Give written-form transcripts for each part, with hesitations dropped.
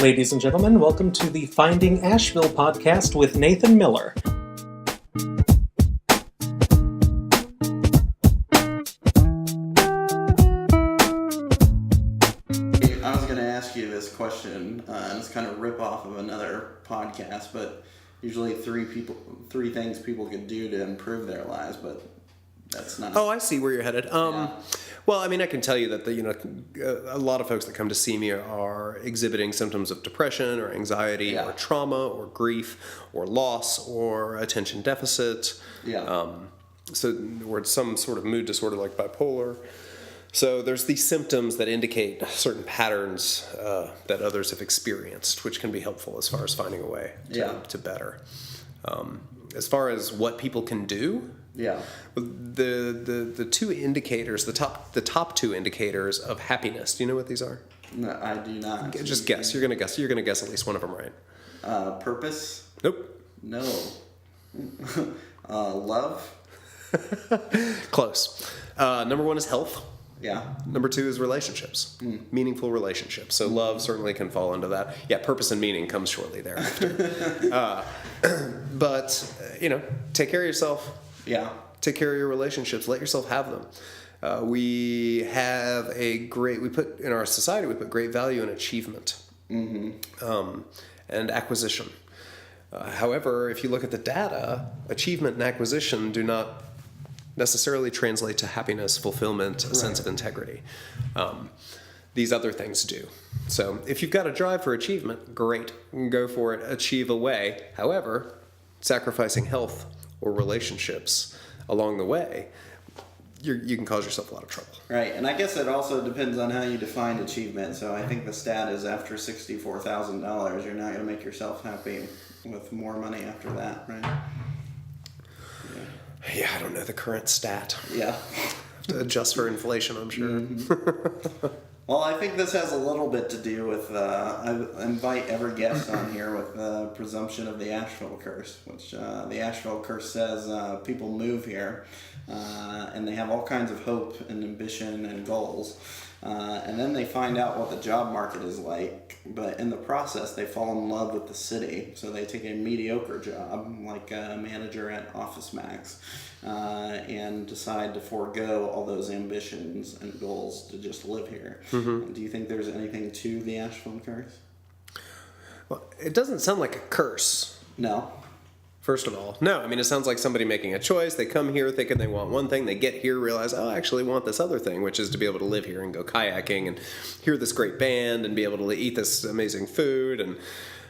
Ladies and gentlemen, welcome to the Finding Asheville podcast with Nathan Miller. I was going to ask you this question, and it's kind of rip off of another podcast, but usually three things people could do to improve their lives, but that's not. Oh, I see where you're headed. Yeah. Well, I mean, I can tell you that a lot of folks that come to see me are exhibiting symptoms of depression or anxiety or trauma or grief or loss or attention deficit. Yeah. Or it's some sort of mood disorder like bipolar. So there's these symptoms that indicate certain patterns that others have experienced, which can be helpful as far as finding a way to better. As far as what people can do, the two indicators, the top two indicators of happiness. Do you know what these are? No, I do not. Just guess. You're gonna guess. You're gonna guess at least one of them right. Purpose? Nope. No. Love? Close. Number one is health. Yeah. Number two is relationships, meaningful relationships. So love certainly can fall into that. Yeah, purpose and meaning comes shortly thereafter. But take care of yourself. Yeah. Take care of your relationships. Let yourself have them. We put in our society, we put great value in achievement and acquisition. However, if you look at the data, achievement and acquisition do not necessarily translate to happiness, fulfillment, a sense of integrity. These other things do. So if you've got a drive for achievement, great. Go for it. Achieve away. However, sacrificing health or relationships along the way, you can cause yourself a lot of trouble. Right, and I guess it also depends on how you define achievement. So I think the stat is after $64,000, you're not going to make yourself happy with more money after that, right? Yeah, I don't know the current stat. Yeah. Have to adjust for inflation, I'm sure. Mm-hmm. Well, I think this has a little bit to do with, I invite every guest on here with the presumption of the Asheville curse, which the Asheville curse says people move here and they have all kinds of hope and ambition and goals. And then they find out what the job market is like, but in the process they fall in love with the city. So they take a mediocre job, like a manager at Office Max, and decide to forego all those ambitions and goals to just live here. Mm-hmm. Do you think there's anything to the Asheville curse? Well, it doesn't sound like a curse. No. First of all, no. I mean, it sounds like somebody making a choice. They come here thinking they want one thing. They get here, realize, I actually want this other thing, which is to be able to live here and go kayaking and hear this great band and be able to eat this amazing food and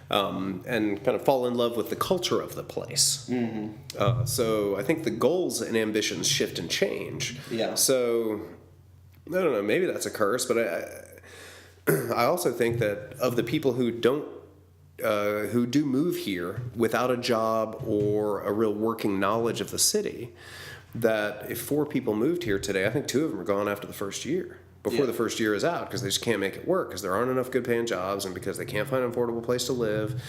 kind of fall in love with the culture of the place. Mm-hmm. So I think the goals and ambitions shift and change. Yeah. So I don't know. Maybe that's a curse, but I also think that of the people who do move here without a job or a real working knowledge of the city, that if 4 people moved here today, I think 2 of them are gone after the first year, before the first year is out, because they just can't make it work, because there aren't enough good paying jobs and because they can't find an affordable place to live,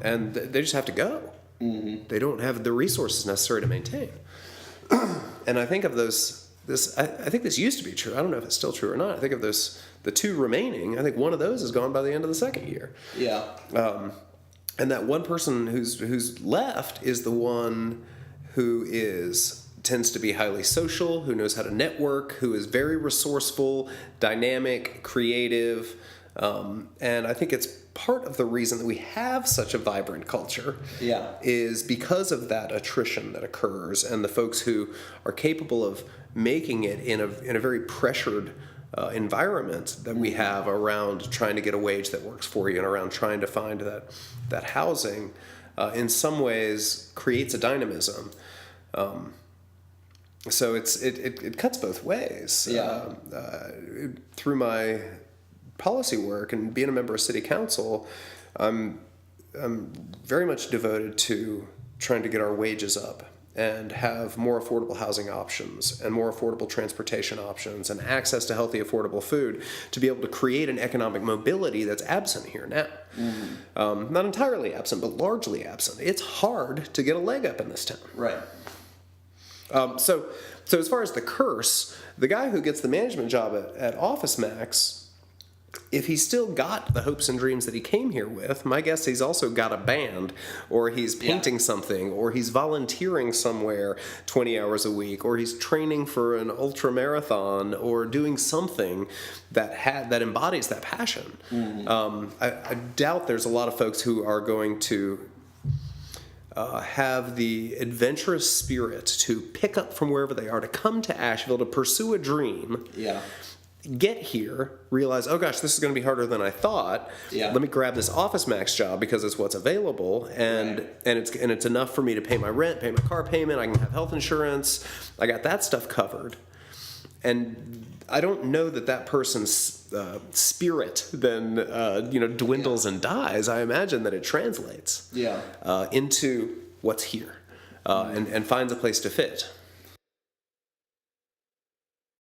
and they just have to go. Mm-hmm. They don't have the resources necessary to maintain. And I think of I think this used to be true. I don't know if it's still true or not. I think of the 2 remaining, I think one of those is gone by the end of the second year. Yeah. And that one person who's left is the one who tends to be highly social, who knows how to network, who is very resourceful, dynamic, creative. And I think it's part of the reason that we have such a vibrant culture is because of that attrition that occurs and the folks who are capable of making it in a very pressured environment that we have around trying to get a wage that works for you and around trying to find that housing in some ways creates a dynamism. So it cuts both ways. Yeah. Through my policy work and being a member of city council, I'm very much devoted to trying to get our wages up and have more affordable housing options and more affordable transportation options and access to healthy, affordable food to be able to create an economic mobility that's absent here now. Mm-hmm. Not entirely absent, but largely absent. It's hard to get a leg up in this town. Right. So as far as the curse, the guy who gets the management job at Office Max if he's still got the hopes and dreams that he came here with, my guess he's also got a band, or he's painting something, or he's volunteering somewhere 20 hours a week, or he's training for an ultra marathon, or doing something that embodies that passion. I doubt there's a lot of folks who are going to have the adventurous spirit to pick up from wherever they are, to come to Asheville to pursue a dream. Yeah. Get here, realize, oh gosh, this is going to be harder than I thought. Yeah. Let me grab this Office Max job because it's what's available, and it's enough for me to pay my rent, pay my car payment. I can have health insurance. I got that stuff covered, and I don't know that person's spirit then dwindles and dies. I imagine that it translates into what's here and finds a place to fit.